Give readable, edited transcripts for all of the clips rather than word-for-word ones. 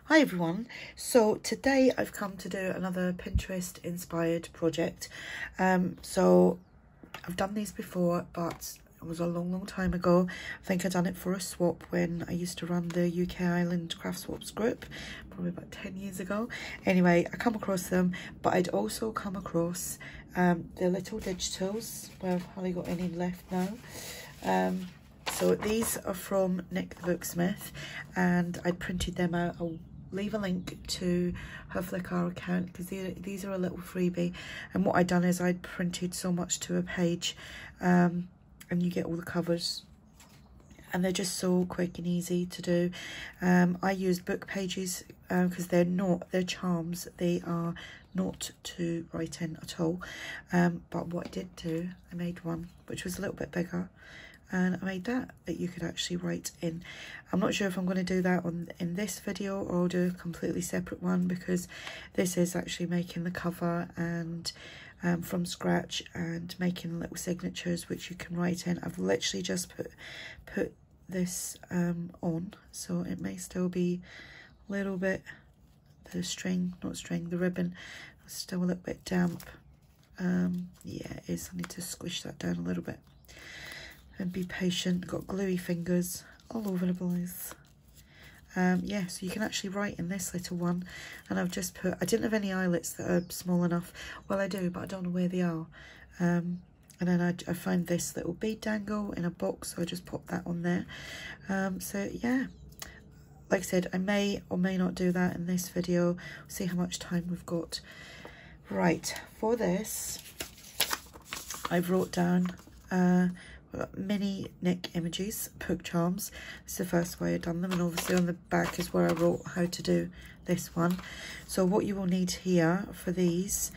Hi everyone, so today I've come to do another Pinterest inspired project. So I've done these before, but it was a long time ago. I think I done it for a swap when I used to run the UK Island Craft Swaps group, probably about 10 years ago. Anyway, I come across them, but I'd also come across the little digitals. Well, I've hardly got any left now. So these are from Nick the Booksmith, and I printed them out. I'll leave a link to her Flickr account because these are a little freebie. And what I'd done is I'd printed so much to a page, and you get all the covers, and they're just so quick and easy to do. I used book pages because they're charms. They are not to write in at all. But what I did do, I made one which was a little bit bigger. And I made that you could actually write in. I'm not sure if I'm going to do that in this video, or I'll do a completely separate one, because this is actually making the cover and from scratch and making little signatures which you can write in. I've literally just put this on, so it may still be a little bit, the ribbon is still a little bit damp. Yeah, it is. I need to squish that down a little bit. And be patient. Got gluey fingers all over the place. Yeah, so you can actually write in this little one. And I've just put, I didn't have any eyelets that are small enough. Well, I do, but I don't know where they are. And then I find this little bead dangle in a box, so I just pop that on there. So yeah, like I said, I may or may not do that in this video. See how much time we've got. Right, for this, I wrote down mini Nick images, book charms. It's the first way I've done them, and obviously on the back is where I wrote how to do this one. So what you will need here for these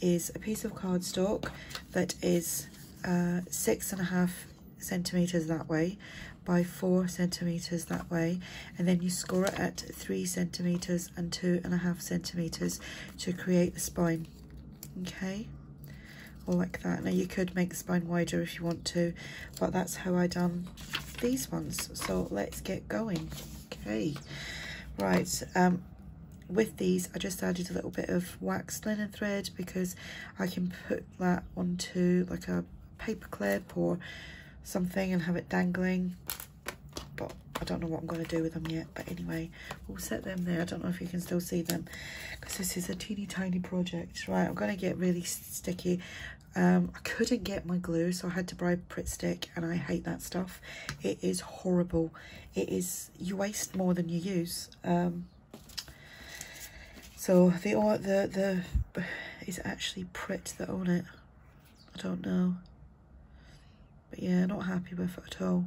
is a piece of cardstock that is 6.5 centimeters that way by 4 centimeters that way, and then you score it at 3 centimeters and 2.5 centimeters to create the spine. Okay, or like that. Now you could make the spine wider if you want to, but that's how I done these ones. So let's get going. Okay, right, with these I just added a little bit of waxed linen thread because I can put that onto like a paper clip or something and have it dangling, but I don't know what I'm going to do with them yet. But anyway, we'll set them there. I don't know if you can still see them because this is a teeny tiny project. Right, I'm going to get really sticky. I couldn't get my glue, so I had to buy Pritt stick, and I hate that stuff. It is horrible. It is, you waste more than you use. So the is it actually Pritt that own it? I don't know, but yeah, not happy with it at all.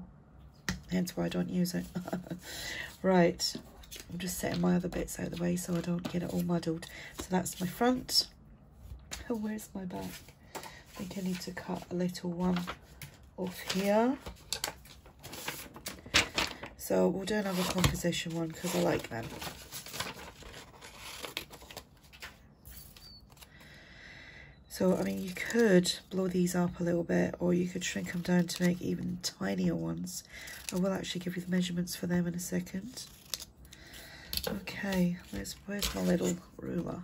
Hence why I don't use it. Right, I'm just setting my other bits out of the way so I don't get it all muddled. So that's my front. Oh, where's my back? I think I need to cut a little one off here. So we'll do another composition one because I like them. So, I mean, you could blow these up a little bit, or you could shrink them down to make even tinier ones. I will actually give you the measurements for them in a second. Okay, where's my little ruler?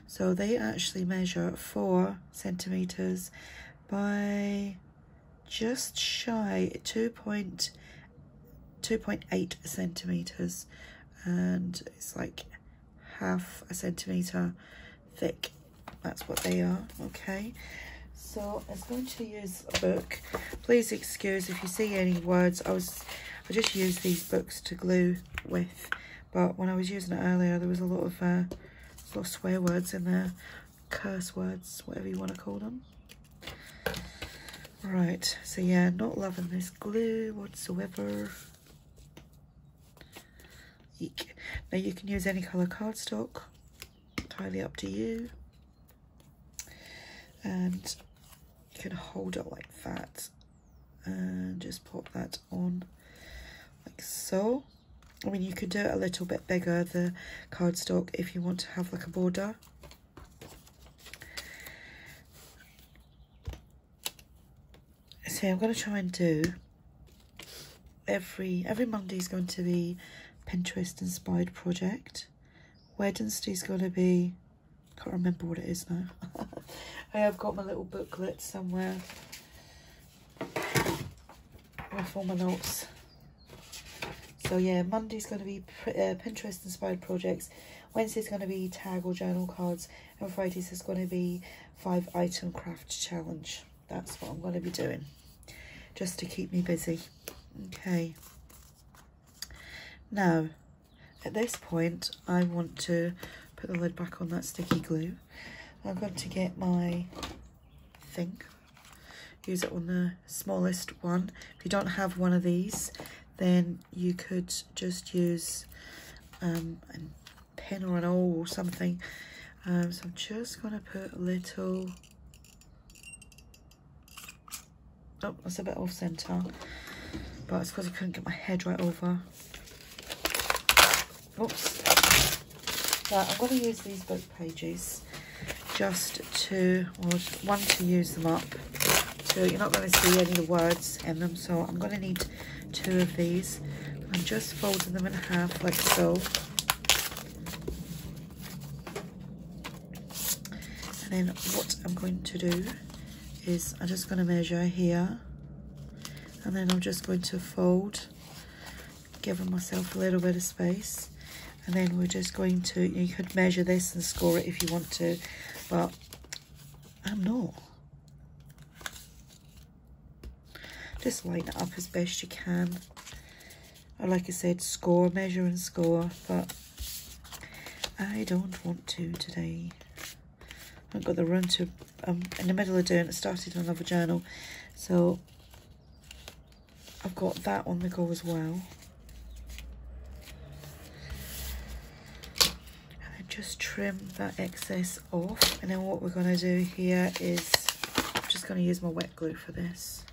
So they actually measure 4 centimeters by just shy 2.8 centimeters, and it's like half a centimeter thick. That's what they are. Okay, so I was going to use a book. Please excuse if you see any words. I just used these books to glue with, but when I was using it earlier, there was a lot of swear words in there, curse words, whatever you want to call them. Right, so yeah, not loving this glue whatsoever. Eek. Now you can use any colour cardstock, entirely up to you. And you can hold it like that and just pop that on like so. I mean, you could do it a little bit bigger, the cardstock, if you want to have like a border. So I'm going to try and do every Monday is going to be Pinterest inspired project. Wednesday's going to be, can't remember what it is now. I have got my little booklet somewhere with all my notes. So yeah, Monday's going to be Pinterest inspired projects. Wednesday's going to be tag or journal cards, and Friday's is going to be 5-item craft challenge. That's what I'm going to be doing, just to keep me busy. Okay. Now, at this point, I want to put the lid back on that sticky glue. I'm going to get my thing, use it on the smallest one. If you don't have one of these, then you could just use a pin or an awl or something. So I'm just going to put a little, oh, that's a bit off centre, but it's because I couldn't get my head right over. Oops. But I'm going to use these book pages just to, well, one, to use them up. So you're not going to see any of the words in them. So I'm going to need 2 of these. I'm just folding them in half like so. And then what I'm going to do is I'm just going to measure here. And then I'm just going to fold, giving myself a little bit of space. And then we're just going to, you could measure this and score it if you want to, but I'm not. Just line it up as best you can. Or like I said, score, measure and score, but I don't want to today. I've got the run to, in the middle of doing it, started another journal, so I've got that on the go as well. Just trim that excess off, and then what we're going to do here is I'm just going to use my wet glue for this.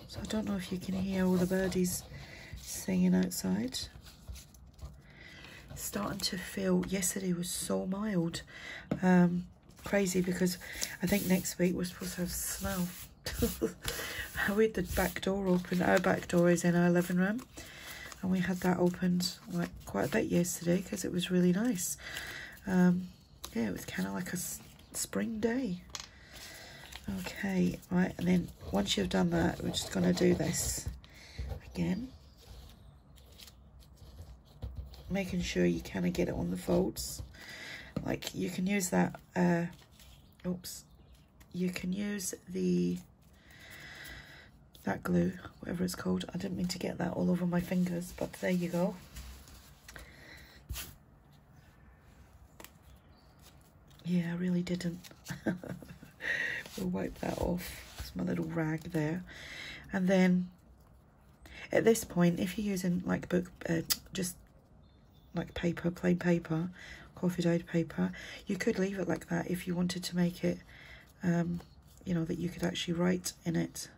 So I don't know if you can hear all the birdies singing outside. It's starting to feel, yesterday was so mild, crazy, because I think next week we're supposed to have snow. We had the back door open. Our back door is in our living room. And we had that opened like quite a bit yesterday because it was really nice. Yeah, it was kind of like a spring day. Okay, right, and then once you've done that, we're just going to do this again. Making sure you kind of get it on the folds. Like, you can use that, oops. You can use that glue, whatever it's called. I didn't mean to get that all over my fingers, but there you go. Yeah, I really didn't. We'll wipe that off. It's my little rag there. And then at this point, if you're using like just like paper, plain paper, coffee dyed paper, you could leave it like that if you wanted to make it, you know, that you could actually write in it.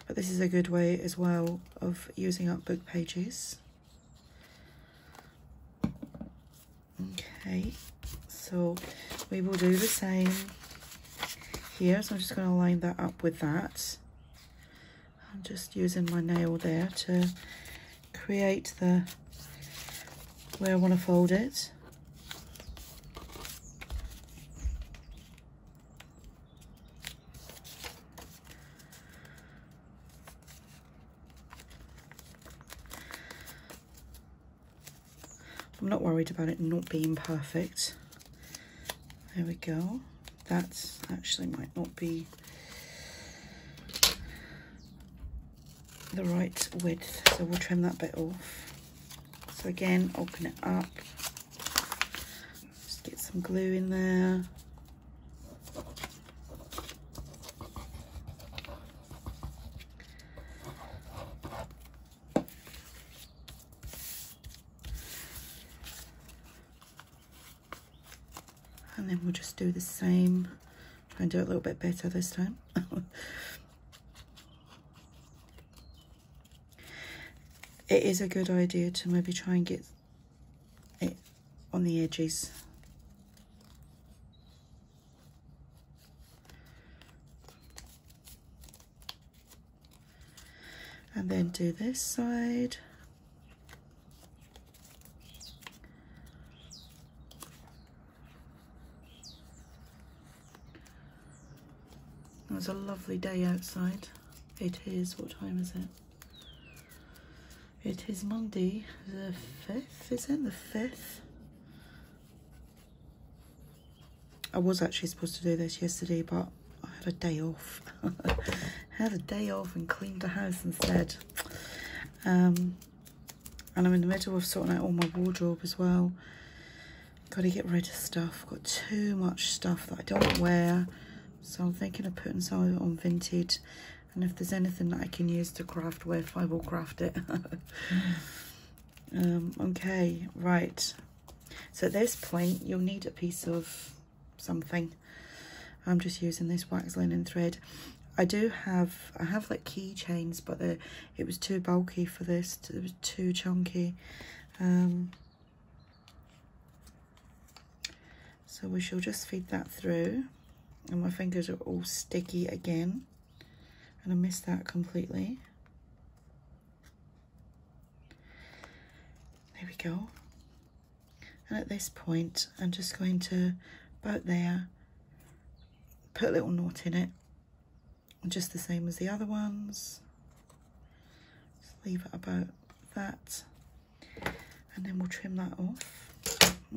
But this is a good way as well of using up book pages. Okay, so we will do the same here. So I'm just going to line that up with that. I'm just using my nail there to create where I want to fold it. I'm not worried about it not being perfect. There we go. That actually might not be the right width, so we'll trim that bit off. So again, open it up. Just get some glue in there. And then we'll just do the same. Try and do it a little bit better this time. It is a good idea to maybe try and get it on the edges. And And then do this side. It was a lovely day outside. It is, what time is it? It is Monday the 5th, is it? The 5th? I was actually supposed to do this yesterday, but I had a day off. I had a day off and cleaned the house instead. And I'm in the middle of sorting out all my wardrobe as well. Got to get rid of stuff. Got too much stuff that I don't wear. So I'm thinking of putting some of it on Vinted. And if there's anything that I can use to craft with, I will craft it. Okay, right. So at this point, you'll need a piece of something. I'm just using this wax linen thread. I have like keychains, but it was too bulky for this. It was too chunky. So we shall just feed that through. And my fingers are all sticky again. And I missed that completely. There we go. And at this point, I'm just going to, about there, put a little knot in it. Just the same as the other ones. Just leave it about that. And then we'll trim that off.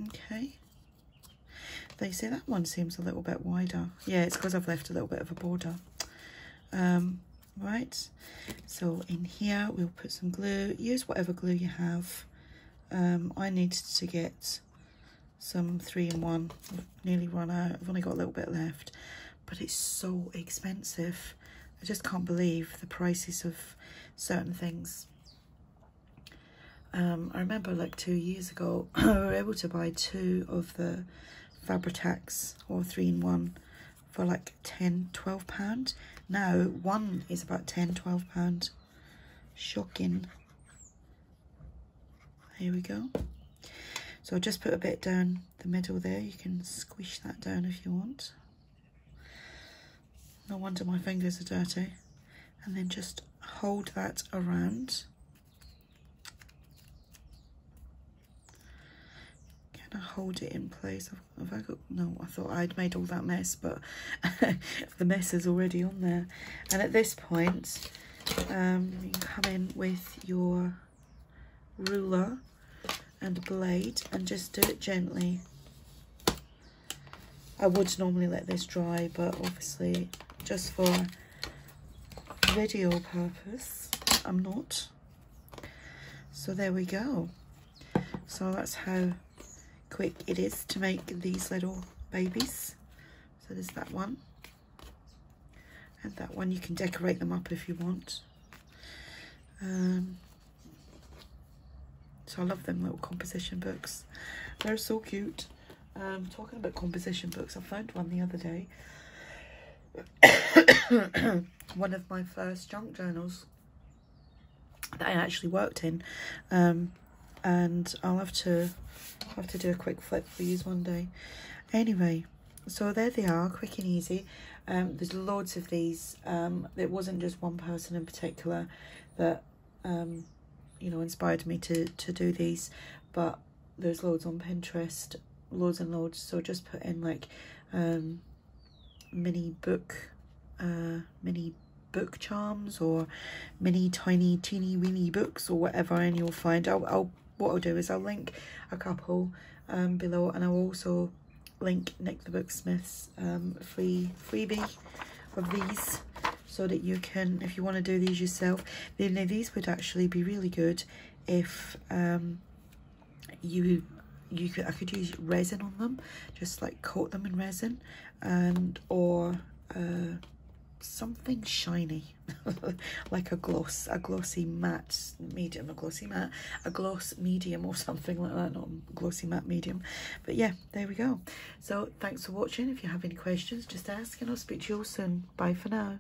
Okay. They say that one seems a little bit wider. Yeah, it's because I've left a little bit of a border. Right, so in here we'll put some glue. Use whatever glue you have. I needed to get some 3-in-1. I've nearly run out. I've only got a little bit left, but it's so expensive. I just can't believe the prices of certain things. I remember like 2 years ago we were able to buy 2 of the Fabri-Tacs or 3-in-1 for like £10–12. Now one is about £10–12. Shocking. Here we go. So I'll just put a bit down the middle there. You can squish that down if you want. No wonder my fingers are dirty. And then just hold that around. Can I hold it in place? Have I got, no, I thought I'd made all that mess, but the mess is already on there. And at this point, you can come in with your ruler and blade and just do it gently. I would normally let this dry, but obviously just for video purpose, I'm not. So there we go. So that's how quick it is to make these little babies. So there's that one. And that one, you can decorate them up if you want. So I love them little composition books. They're so cute. Talking about composition books, I found one the other day. One of my first junk journals that I actually worked in. And I'll have to do a quick flip for you one day. Anyway, so there they are, quick and easy. There's loads of these. It wasn't just one person in particular that you know, inspired me to do these, but there's loads on Pinterest, loads and loads. So just put in like mini book charms or mini tiny teeny weeny books or whatever, and you'll find what I'll do is I'll link a couple below, and I'll also link Nick the Booksmith's freebie of these, so that you can, if you want to do these yourself. Then these would actually be really good if I could use resin on them, just like coat them in resin, and or something shiny like a glossy matte medium, a gloss medium or something like that, not glossy matte medium. But yeah, there we go. So thanks for watching. If you have any questions, just ask, and I'll speak to you all soon. Bye for now.